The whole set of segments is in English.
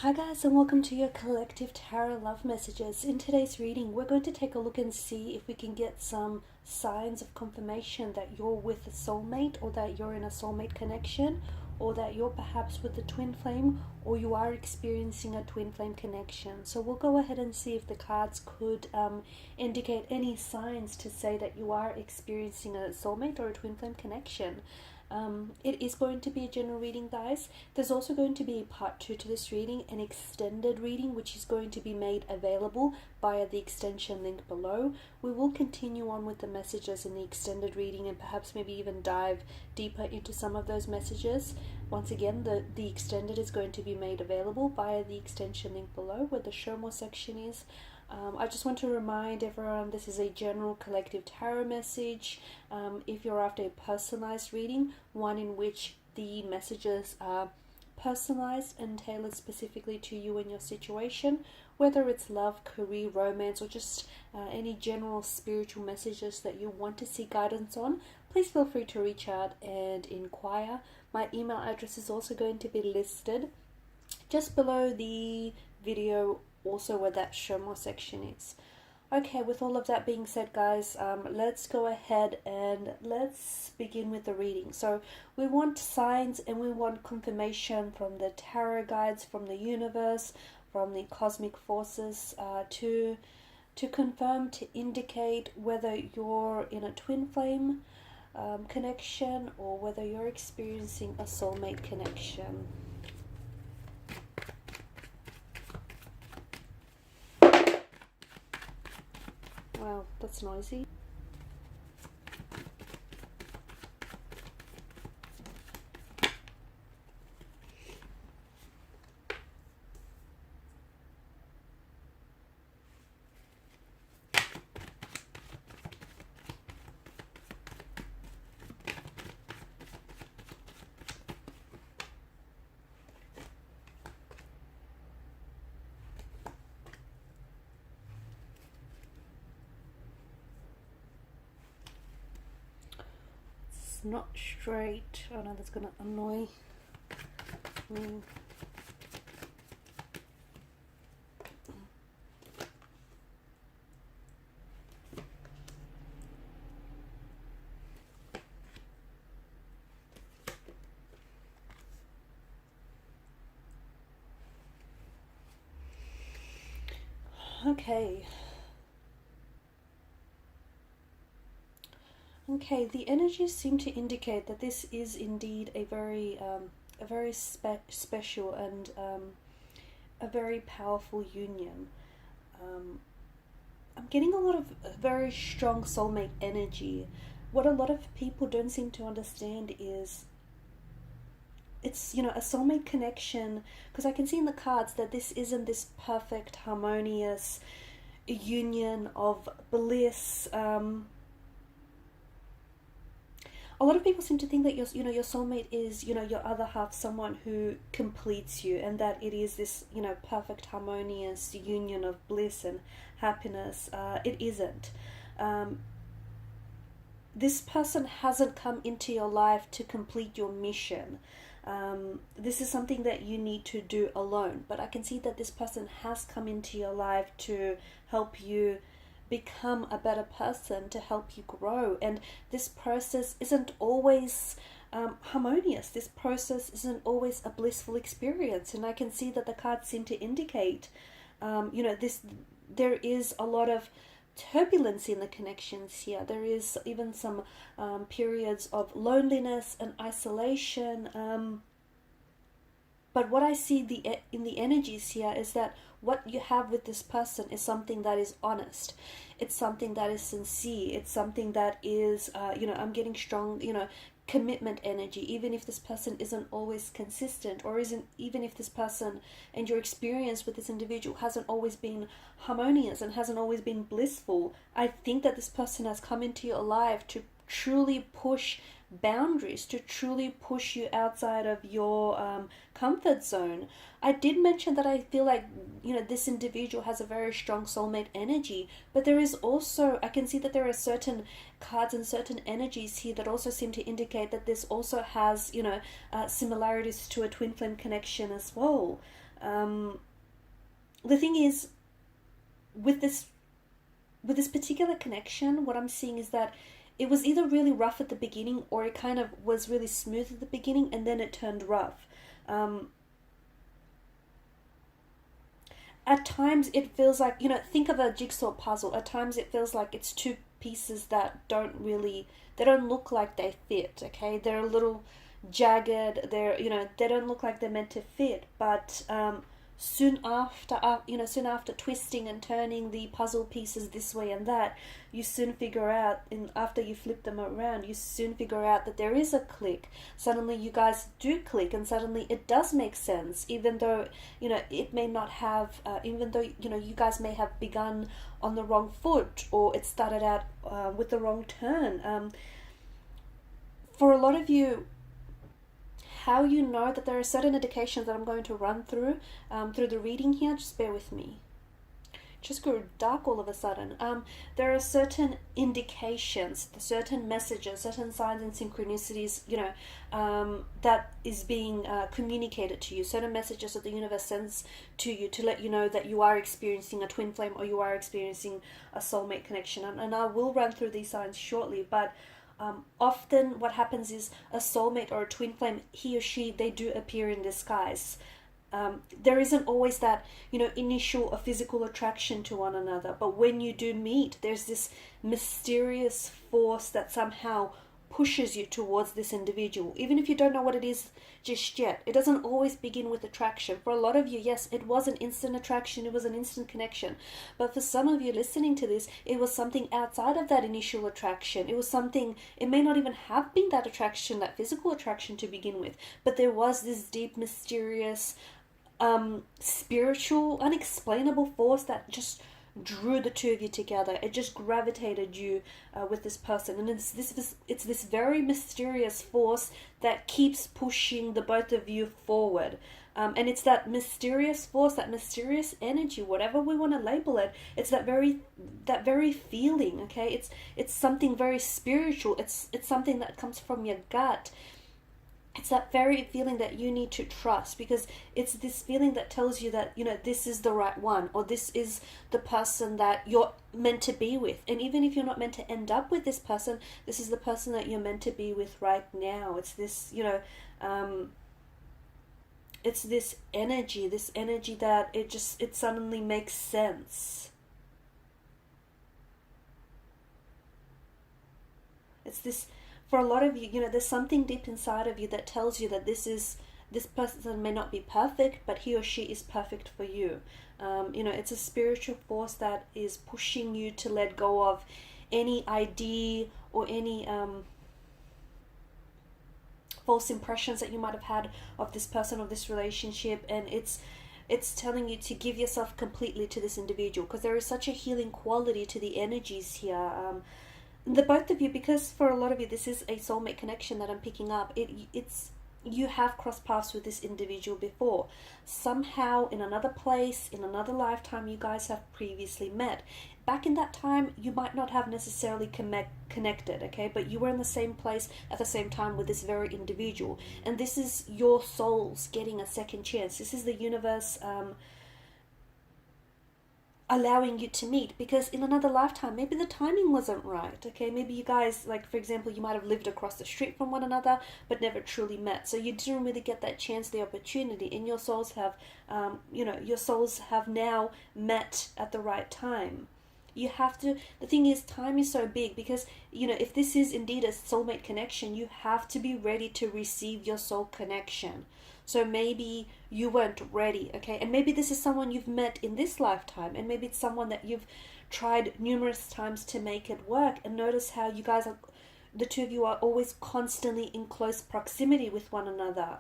Hi guys, and welcome to your collective tarot love messages. In today's reading, we're going to take a look and see if we can get some signs of confirmation that you're with a soulmate, or that you're in a soulmate connection, or that you're perhaps with a twin flame, or you are experiencing a twin flame connection. So we'll go ahead and see if the cards could indicate any signs to say that you are experiencing a soulmate or a twin flame connection. It is going to be a general reading, guys. There's also going to be a part 2 to this reading, an extended reading, which is going to be made available via the extension link below. We will continue on with the messages in the extended reading and perhaps maybe even dive deeper into some of those messages. Once again, the extended is going to be made available via the extension link below where the show more section is. I just want to remind everyone this is a general collective tarot message. If you're after a personalized reading, one in which the messages are personalized and tailored specifically to you and your situation, whether it's love, career, romance, or just any general spiritual messages that you want to see guidance on, please feel free to reach out and inquire. My email address is also going to be listed just below the video, also where that show more section is. Okay, with all of that being said, guys, let's go ahead and let's begin with the reading. So we want signs and we want confirmation from the tarot guides, from the universe, from the cosmic forces, to confirm, to indicate whether you're in a twin flame connection or whether you're experiencing a soulmate connection. Wow, that's noisy. Not straight. Oh no, that's gonna annoy me. Okay. Okay, the energies seem to indicate that this is indeed a very special and a very powerful union. I'm getting a lot of very strong soulmate energy. What a lot of people don't seem to understand is it's, you know, a soulmate connection, because I can see in the cards that this isn't this perfect, harmonious union of bliss. A lot of people seem to think that your soulmate is, your other half, someone who completes you, and that it is this, perfect, harmonious union of bliss and happiness. It isn't. This person hasn't come into your life to complete your mission. This is something that you need to do alone. But I can see that this person has come into your life to help you become a better person, to help you grow. And this process isn't always harmonious. This process isn't always a blissful experience. And I can see that the cards seem to indicate, there is a lot of turbulence in the connections here. There is even some periods of loneliness and isolation. But what I see in the energies here is that what you have with this person is something that is honest. It's something that is sincere. It's something that is, I'm getting strong, commitment energy, even if this person isn't always consistent, or even if this person and your experience with this individual hasn't always been harmonious and hasn't always been blissful. I think that this person has come into your life to truly push boundaries, to truly push you outside of your comfort zone. I did mention that I feel like, this individual has a very strong soulmate energy, but there is also, I can see that there are certain cards and certain energies here that also seem to indicate that this also has, similarities to a twin flame connection as well. The thing is, with this particular connection, what I'm seeing is that it was either really rough at the beginning, or it kind of was really smooth at the beginning and then it turned rough. At times it feels like, you know, think of a jigsaw puzzle. At times it feels like it's two pieces that don't look like they fit, okay? They're a little jagged, they're, you know, they don't look like they're meant to fit, but soon after twisting and turning the puzzle pieces this way and that, you soon figure out, after you flip them around, you soon figure out that there is a click. Suddenly you guys do click, and suddenly it does make sense, even though, you know, it may not have, even though, you know, you guys may have begun on the wrong foot, or it started out with the wrong turn. For a lot of you, how you know that there are certain indications that I'm going to run through the reading here, just bear with me. Just grew dark all of a sudden. There are certain indications, certain messages, certain signs and synchronicities, you know, that is being communicated to you. Certain messages that the universe sends to you to let you know that you are experiencing a twin flame, or you are experiencing a soulmate connection. And I will run through these signs shortly, but often what happens is a soulmate or a twin flame, he or she, they do appear in disguise. There isn't always that, you know, initial or physical attraction to one another, but when you do meet, there's this mysterious force that somehow pushes you towards this individual, even if you don't know what it is just yet. It doesn't always begin with attraction. For a lot of you, yes, it was an instant attraction, it was an instant connection, but for some of you listening to this, it was something outside of that initial attraction. It was something, it may not even have been that attraction, that physical attraction to begin with, but there was this deep, mysterious, spiritual, unexplainable force that just drew the two of you together. It just gravitated you with this person, and it's this very mysterious force that keeps pushing the both of you forward. And it's that mysterious force, that mysterious energy, whatever we want to label it. It's that very feeling. Okay, it's something very spiritual. It's something that comes from your gut. It's that very feeling that you need to trust, because it's this feeling that tells you that, you know, this is the right one, or this is the person that you're meant to be with. And even if you're not meant to end up with this person, this is the person that you're meant to be with right now. It's this, you know, it's this energy that it suddenly makes sense. It's this, for a lot of you, you know, there's something deep inside of you that tells you that this person may not be perfect, but he or she is perfect for you. You know, it's a spiritual force that is pushing you to let go of any idea or any false impressions that you might have had of this person or this relationship, and it's telling you to give yourself completely to this individual, because there is such a healing quality to the energies here. The both of you, because for a lot of you this is a soulmate connection that I'm picking up, it's you have crossed paths with this individual before. Somehow, in another place, in another lifetime, you guys have previously met. Back in that time, you might not have necessarily connected, okay? But you were in the same place at the same time with this very individual. And this is your souls getting a second chance. This is the universe allowing you to meet, because in another lifetime maybe the timing wasn't right, okay? Maybe you guys, like for example, you might have lived across the street from one another but never truly met, so you didn't really get that chance, the opportunity, and your souls have your souls have now met at the right time. You have to, the thing is, time is so big, because you know, if this is indeed a soulmate connection, you have to be ready to receive your soul connection. So maybe you weren't ready, okay? And maybe this is someone you've met in this lifetime, and maybe it's someone that you've tried numerous times to make it work. And notice how you guys are, the two of you are always constantly in close proximity with one another.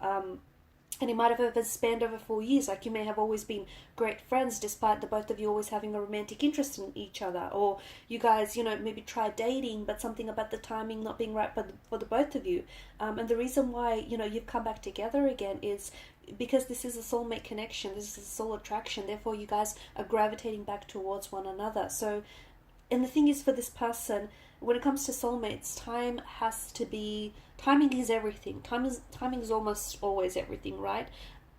And it might have even spanned over 4 years. Like, you may have always been great friends despite the both of you always having a romantic interest in each other. Or you guys, you know, maybe tried dating, but something about the timing not being right for the both of you. And the reason why, you know, you've come back together again is because this is a soulmate connection. This is a soul attraction. Therefore, you guys are gravitating back towards one another. So, and the thing is, for this person, when it comes to soulmates, timing is everything. Timing is almost always everything, right?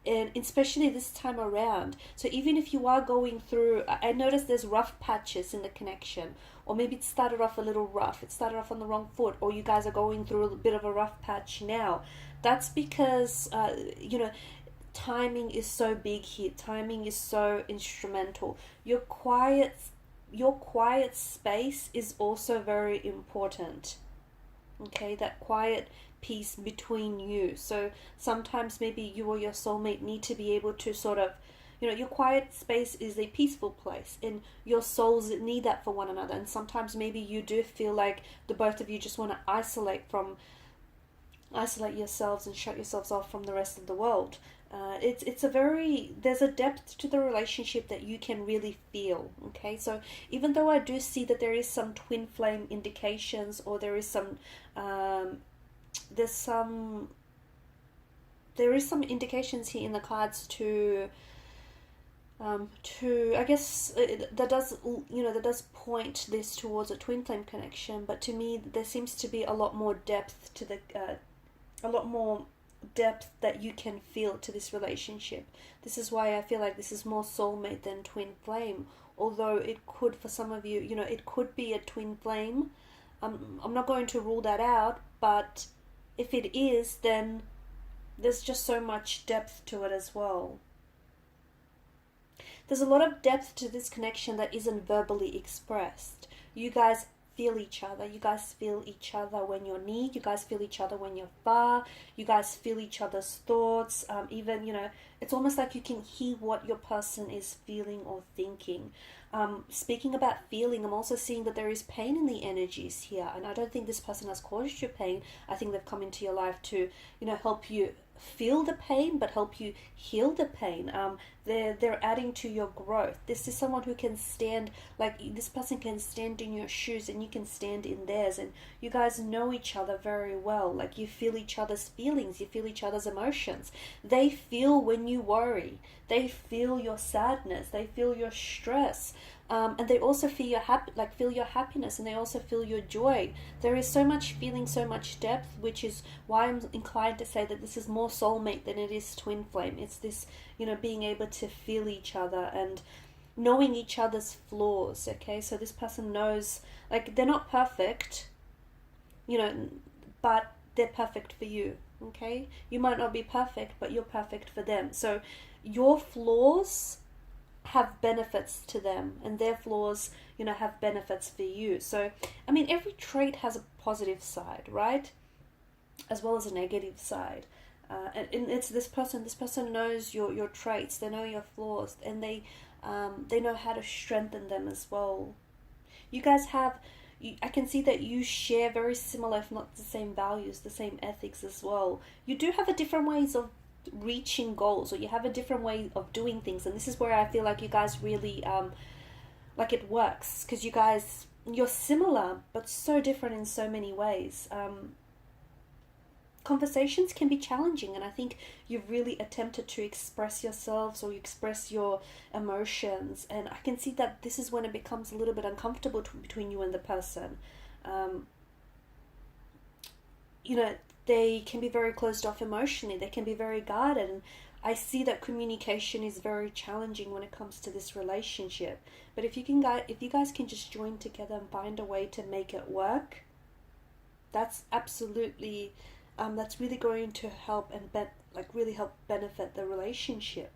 and especially this time around. So even if you are going through, I notice there's rough patches in the connection, or maybe it started off a little rough, it started off on the wrong foot, or you guys are going through a bit of a rough patch now. That's because you know, timing is so big here, timing is so instrumental. Your quiet space is also very important. Okay, that quiet peace between you. So sometimes maybe you or your soulmate need to be able to sort of, you know, your quiet space is a peaceful place, and your souls need that for one another. And sometimes maybe you do feel like the both of you just want to isolate yourselves and shut yourselves off from the rest of the world. It's a very, there's a depth to the relationship that you can really feel. Okay, so even though I do see that there is some twin flame indications, or there is some there is some indications here in the cards to I guess that does, you know, that does point this towards a twin flame connection. But to me, there seems to be a lot more depth to the a lot more depth that you can feel to this relationship. This is why I feel like this is more soulmate than twin flame. Although it could, for some of you, you know, it could be a twin flame. I'm not going to rule that out, but if it is, then there's just so much depth to it as well. There's a lot of depth to this connection that isn't verbally expressed. You guys feel each other. You guys feel each other when you're near. You guys feel each other when you're far. You guys feel each other's thoughts. Even, you know, it's almost like you can hear what your person is feeling or thinking. Speaking about feeling, I'm also seeing that there is pain in the energies here. And I don't think this person has caused you pain. I think they've come into your life to, you know, help you feel the pain, but help you heal the pain. They're adding to your growth. This is someone who can stand, like this person can stand in your shoes and you can stand in theirs, and you guys know each other very well. Like you feel each other's feelings, you feel each other's emotions. They feel when you worry, they feel your sadness, they feel your stress. And they also feel your happiness, and they also feel your joy. There is so much feeling, so much depth, which is why I'm inclined to say that this is more soulmate than it is twin flame. It's this, you know, being able to feel each other and knowing each other's flaws. Okay, so this person knows, like, they're not perfect, you know, but they're perfect for you. Okay, you might not be perfect, but you're perfect for them. So your flaws have benefits to them, and their flaws, you know, have benefits for you. So I mean, every trait has a positive side, right, as well as a negative side. And it's this person knows your traits, they know your flaws, and they know how to strengthen them as well. You guys have, I can see that you share very similar, if not the same values, the same ethics as well. You do have a different ways of reaching goals, or you have a different way of doing things, and this is where I feel like you guys really like it works, because you're similar but so different in so many ways. Conversations can be challenging, and I think you've really attempted to express yourselves, or you express your emotions, and I can see that this is when it becomes a little bit uncomfortable between you and the person. You know, they can be very closed off emotionally, they can be very guarded, and I see that communication is very challenging when it comes to this relationship. But if you guys can just join together and find a way to make it work, that's absolutely that's really going to help and really help benefit the relationship.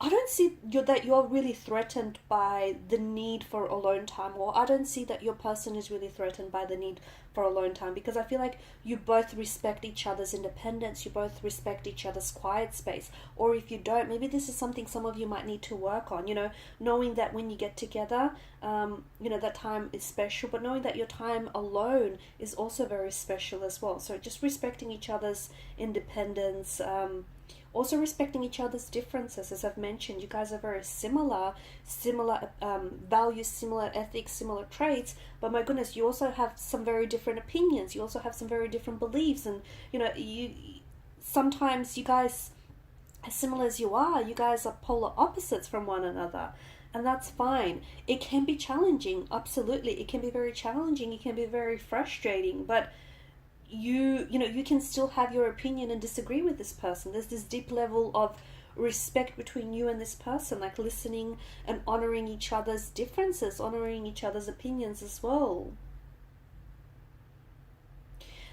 I don't see that you're really threatened by the need for alone time, or I don't see that your person is really threatened by the need for alone time, because I feel like you both respect each other's independence, you both respect each other's quiet space. Or if you don't, maybe this is something some of you might need to work on, you know, knowing that when you get together, you know, that time is special, but knowing that your time alone is also very special as well. So just respecting each other's independence, also respecting each other's differences. As I've mentioned, you guys are very similar values, similar ethics, similar traits, but my goodness, you also have some very different opinions, you also have some very different beliefs, and you know, sometimes you guys, as similar as you guys are polar opposites from one another, and that's fine. It can be challenging, absolutely, it can be very challenging, it can be very frustrating, but you can still have your opinion and disagree with this person. There's this deep level of respect between you and this person, like listening and honoring each other's differences, honoring each other's opinions as well.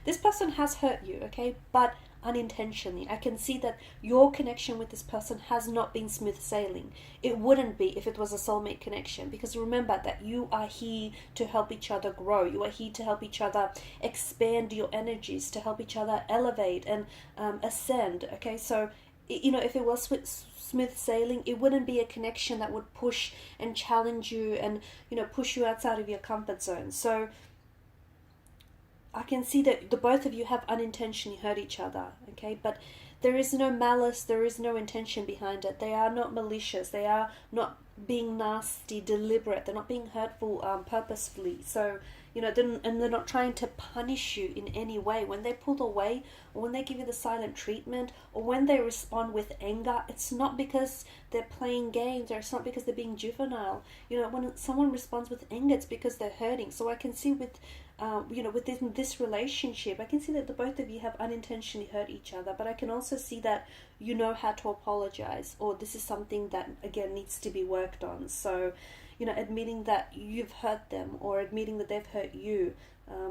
This person has hurt you, okay, but unintentionally. I can see that your connection with this person has not been smooth sailing. It wouldn't be if it was a soulmate connection, because remember that you are here to help each other grow. You are here to help each other expand your energies, to help each other elevate and ascend, okay? So, if it was smooth sailing, it wouldn't be a connection that would push and challenge you and, push you outside of your comfort zone. So I can see that the both of you have unintentionally hurt each other, okay? But there is no malice, there is no intention behind it. They are not malicious, they are not being nasty, deliberate, they're not being hurtful purposefully. So, they're not trying to punish you in any way. When they pull away, or when they give you the silent treatment, or when they respond with anger, it's not because they're playing games, or it's not because they're being juvenile. When someone responds with anger, it's because they're hurting. So I can see with within this relationship, I can see that the both of you have unintentionally hurt each other, but I can also see that you know how to apologize, or this is something that, again, needs to be worked on. So, admitting that you've hurt them, or admitting that they've hurt you. A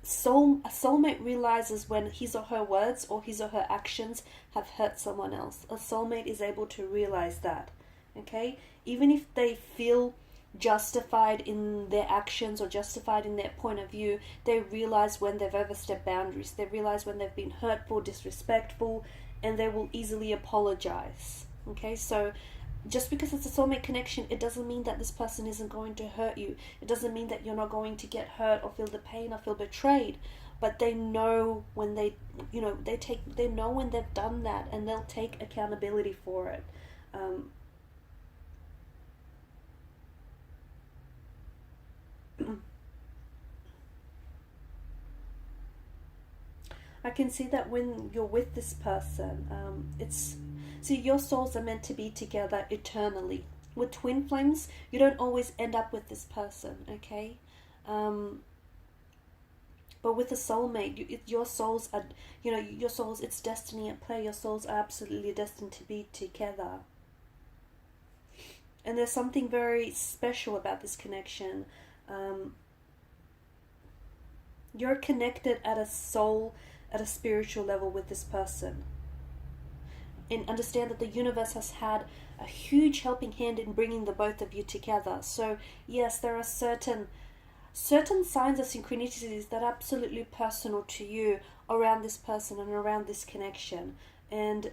soulmate realizes when his or her words or his or her actions have hurt someone else. A soulmate is able to realize that, okay? Even if they feel justified in their actions or justified in their point of view, they realize when they've overstepped boundaries. They realize when they've been hurtful, disrespectful, and they will easily apologize. Okay, so just because it's a soulmate connection, it doesn't mean that this person isn't going to hurt you. It doesn't mean that you're not going to get hurt or feel the pain or feel betrayed. But they know when they know when they've done that, and they'll take accountability for it. I can see that when you're with this person, your souls are meant to be together eternally. With twin flames, you don't always end up with this person, okay? But with a soulmate, your souls are, it's destiny at play. Your souls are absolutely destined to be together. And there's something very special about this connection. You're connected at a spiritual level with this person. And understand that the universe has had a huge helping hand in bringing the both of you together. So yes, there are certain signs of synchronicities that are absolutely personal to you around this person and around this connection. And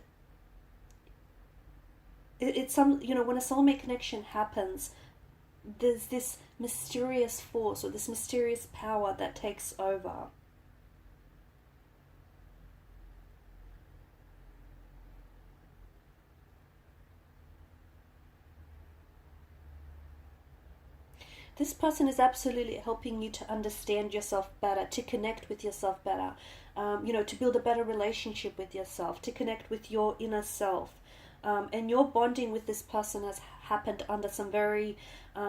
it's when a soulmate connection happens, there's this mysterious force or this mysterious power that takes over. This person is absolutely helping you to understand yourself better, to connect with yourself better, to build a better relationship with yourself, to connect with your inner self. And your bonding with this person has happened under some very,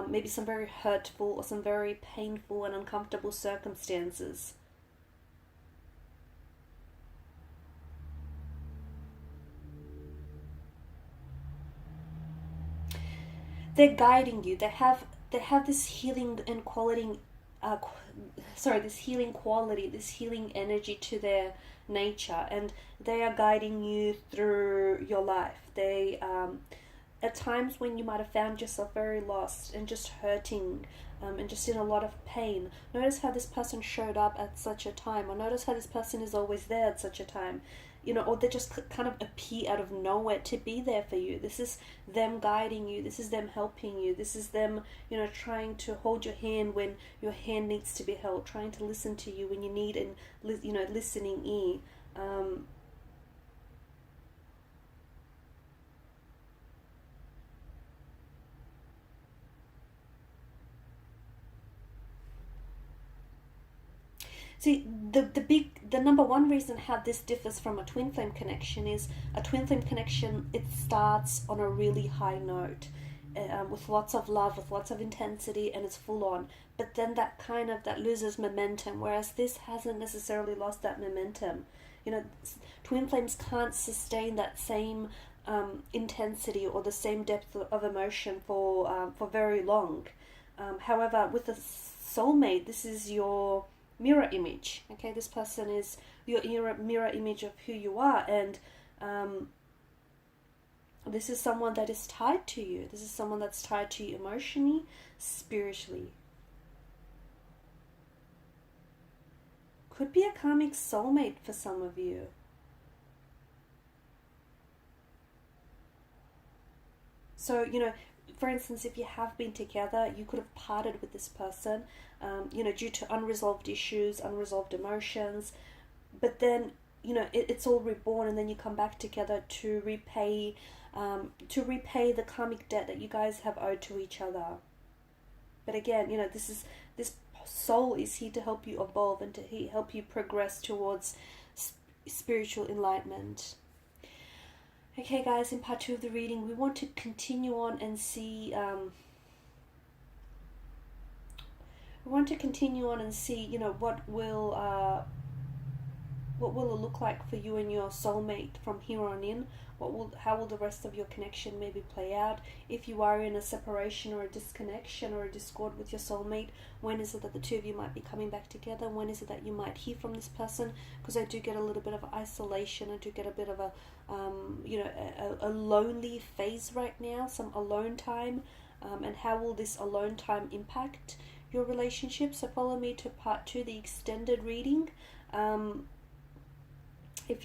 maybe some very hurtful or some very painful and uncomfortable circumstances. They're guiding you. They have this healing and quality, this healing quality, this healing energy to their nature, and they are guiding you through your life. They, at times when you might have found yourself very lost and just hurting, and just in a lot of pain, notice how this person showed up at such a time, or notice how this person is always there at such a time. Or they just kind of appear out of nowhere to be there for you. This is them guiding you. This is them helping you. This is them, trying to hold your hand when your hand needs to be held, trying to listen to you when you need an, listening ear. See, the number one reason how this differs from a twin flame connection is a twin flame connection, it starts on a really high note. with lots of love, with lots of intensity, and it's full on. But then that loses momentum, whereas this hasn't necessarily lost that momentum. You know, twin flames can't sustain that same intensity or the same depth of emotion for very long. However, with a soulmate, this is your mirror image. Okay, this person is your mirror image of who you are, and this is someone that is tied to you. This is someone that's tied to you emotionally, spiritually. Could be a karmic soulmate for some of you. So, you know, for instance, if you have been together, you could have parted with this person, you know, due to unresolved issues, unresolved emotions. But then, you know, it's all reborn, and then you come back together to repay the karmic debt that you guys have owed to each other. But again, you know, this soul is here to help you evolve and to help you progress towards spiritual enlightenment. Okay, guys, in part 2 of the reading, we want to continue on and see. You know, what will it look like for you and your soulmate from here on in? How will the rest of your connection maybe play out? If you are in a separation or a disconnection or a discord with your soulmate, when is it that the two of you might be coming back together? When is it that you might hear from this person? Because I do get a little bit of isolation. I do get a bit of a a lonely phase right now, some alone time. And how will this alone time impact your relationship? So follow me to part 2, the extended reading. If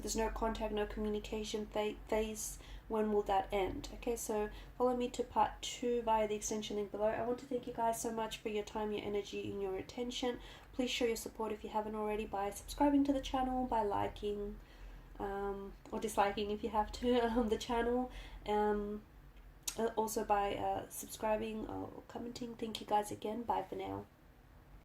there's no contact, no communication phase, when will that end? Okay, so follow me to part 2 via the extension link below. I want to thank you guys so much for your time, your energy, and your attention. Please show your support if you haven't already by subscribing to the channel, by liking or disliking if you have to the channel, also by subscribing or commenting. Thank you guys again. Bye for now.